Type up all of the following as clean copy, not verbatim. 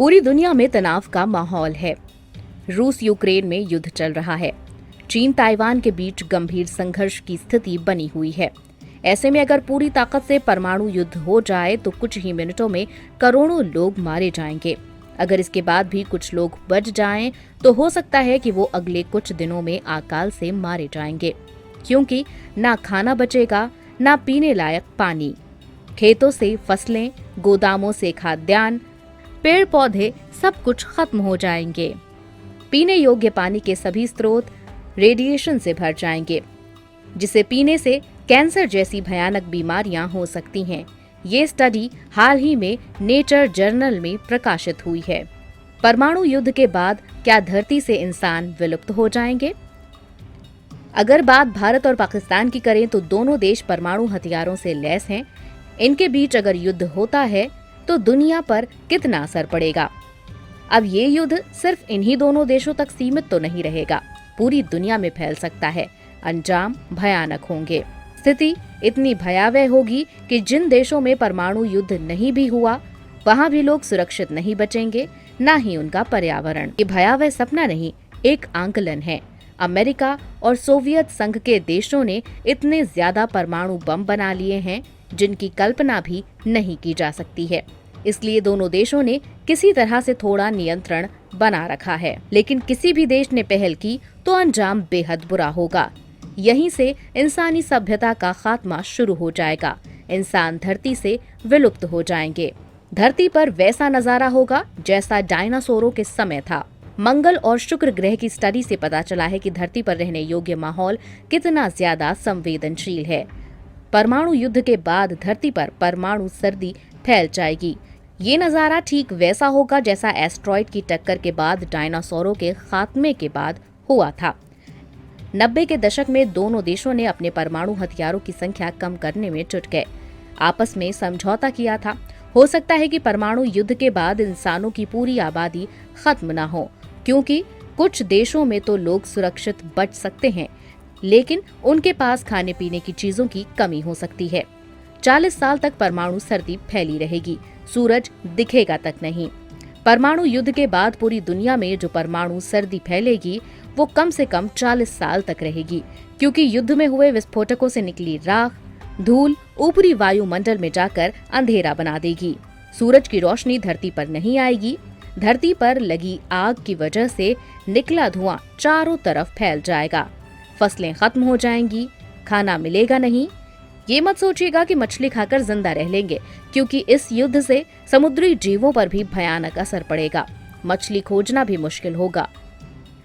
पूरी दुनिया में तनाव का माहौल है। रूस यूक्रेन में युद्ध चल रहा है। चीन ताइवान के बीच गंभीर संघर्ष की स्थिति बनी हुई है। ऐसे में अगर पूरी ताकत से परमाणु युद्ध हो जाए तो कुछ ही मिनटों में करोड़ों लोग मारे जाएंगे। अगर इसके बाद भी कुछ लोग बच जाएं तो हो सकता है कि वो अगले कुछ दिनों में अकाल से मारे जाएंगे, क्योंकि ना खाना बचेगा, ना पीने लायक पानी। खेतों से फसलें, गोदामों से खाद्यान्न, पेड़ पौधे सब कुछ खत्म हो जाएंगे। पीने योग्य पानी के सभी स्रोत रेडिएशन से भर जाएंगे, जिसे पीने से कैंसर जैसी भयानक बीमारियां हो सकती हैं। ये स्टडी हाल ही में नेचर जर्नल में प्रकाशित हुई है। परमाणु युद्ध के बाद क्या धरती से इंसान विलुप्त हो जाएंगे? अगर बात भारत और पाकिस्तान की करें तो दोनों देश परमाणु हथियारों से लैस हैं। इनके बीच अगर युद्ध होता है तो दुनिया पर कितना असर पड़ेगा? अब ये युद्ध सिर्फ इन्हीं दोनों देशों तक सीमित तो नहीं रहेगा, पूरी दुनिया में फैल सकता है। अंजाम भयानक होंगे। स्थिति इतनी भयावह होगी कि जिन देशों में परमाणु युद्ध नहीं भी हुआ, वहां भी लोग सुरक्षित नहीं बचेंगे, न ही उनका पर्यावरण। ये भयावह सपना नहीं, एक आंकलन है। अमेरिका और सोवियत संघ के देशों ने इतने ज्यादा परमाणु बम बना लिए हैं जिनकी कल्पना भी नहीं की जा सकती है। इसलिए दोनों देशों ने किसी तरह से थोड़ा नियंत्रण बना रखा है। लेकिन किसी भी देश ने पहल की तो अंजाम बेहद बुरा होगा। यहीं से इंसानी सभ्यता का खात्मा शुरू हो जाएगा। इंसान धरती से विलुप्त हो जाएंगे। धरती पर वैसा नजारा होगा जैसा डायनासोरों के समय था। मंगल और शुक्र ग्रह की स्टडी से पता चला है कि धरती पर रहने योग्य माहौल कितना ज्यादा संवेदनशील है। परमाणु युद्ध के बाद धरती पर परमाणु सर्दी फैल जाएगी। ये नजारा ठीक वैसा होगा जैसा एस्ट्रॉइड की टक्कर के बाद डायनासोरों के खात्मे के बाद हुआ था। 90 के दशक में दोनों देशों ने अपने परमाणु हथियारों की संख्या कम करने में जुट गए, आपस में समझौता किया था। हो सकता है कि परमाणु युद्ध के बाद इंसानों की पूरी आबादी खत्म न हो, क्योंकि कुछ देशों में तो लोग सुरक्षित बच सकते हैं, लेकिन उनके पास खाने पीने की चीजों की कमी हो सकती है। 40 साल तक परमाणु सर्दी फैली रहेगी, सूरज दिखेगा तक नहीं। परमाणु युद्ध के बाद पूरी दुनिया में जो परमाणु सर्दी फैलेगी वो कम से कम 40 साल तक रहेगी, क्योंकि युद्ध में हुए विस्फोटकों से निकली राख, धूल ऊपरी वायुमंडल में जाकर अंधेरा बना देगी। सूरज की रोशनी धरती पर नहीं आएगी। धरती पर लगी आग की वजह से निकला धुआं चारों तरफ फैल जाएगा। फसलें खत्म हो जाएंगी, खाना मिलेगा नहीं। ये मत सोचिएगा कि मछली खाकर जिंदा रह लेंगे, क्योंकि इस युद्ध से समुद्री जीवों पर भी भयानक असर पड़ेगा। मछली खोजना भी मुश्किल होगा।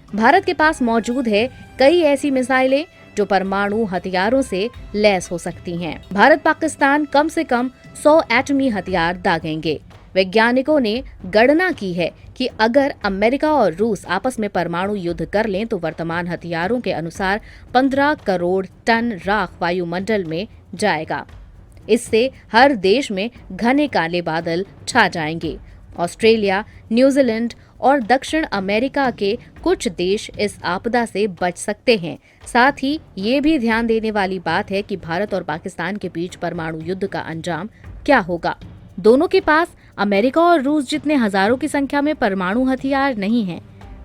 भारत के पास मौजूद है कई ऐसी मिसाइलें जो परमाणु हथियारों से लैस हो सकती हैं। भारत पाकिस्तान कम से कम 100 एटमी हथियार दागेंगे। वैज्ञानिकों ने गणना की है कि अगर अमेरिका और रूस आपस में परमाणु युद्ध कर लें तो वर्तमान हथियारों के अनुसार 15 करोड़ टन राख वायुमंडल में जाएगा। इससे हर देश में घने काले बादल छा जाएंगे। ऑस्ट्रेलिया, न्यूजीलैंड और दक्षिण अमेरिका के कुछ देश इस आपदा से बच सकते हैं। साथ ही ये भी ध्यान देने वाली बात है कि भारत और पाकिस्तान के बीच परमाणु युद्ध का अंजाम क्या होगा। दोनों के पास अमेरिका और रूस जितने हजारों की संख्या में परमाणु हथियार नहीं हैं,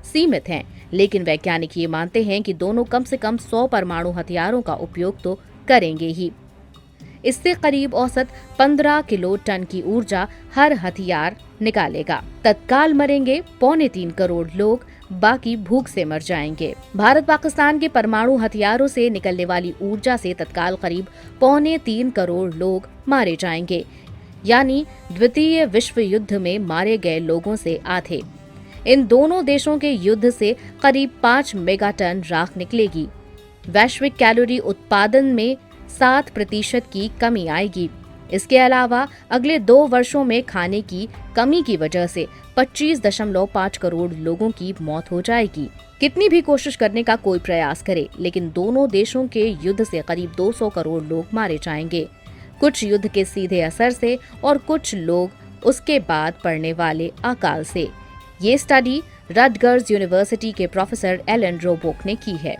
सीमित हैं, लेकिन वैज्ञानिक ये मानते हैं कि दोनों कम से कम 100 परमाणु हथियारों का उपयोग तो करेंगे ही। इससे करीब औसत 15 किलो टन की ऊर्जा हर हथियार निकालेगा। तत्काल मरेंगे 3.25 करोड़ लोग, बाकी भूख से मर जाएंगे। भारत पाकिस्तान के परमाणु हथियारों से निकलने वाली ऊर्जा से तत्काल करीब 3.25 करोड़ लोग मारे जाएंगे, यानी द्वितीय विश्व युद्ध में मारे गए लोगों से आधे। इन दोनों देशों के युद्ध से करीब 5 मेगाटन राख निकलेगी। वैश्विक कैलोरी उत्पादन में 7% की कमी आएगी। इसके अलावा अगले 2 वर्षों में खाने की कमी की वजह से 25.5 करोड़ लोगों की मौत हो जाएगी। कितनी भी कोशिश करने का कोई प्रयास करे, लेकिन दोनों देशों के युद्ध से करीब 200 करोड़ लोग मारे जाएंगे। कुछ युद्ध के सीधे असर से और कुछ लोग उसके बाद पड़ने वाले अकाल से। ये स्टडी रटगर्स यूनिवर्सिटी के प्रोफेसर एलन रोबोक ने की है।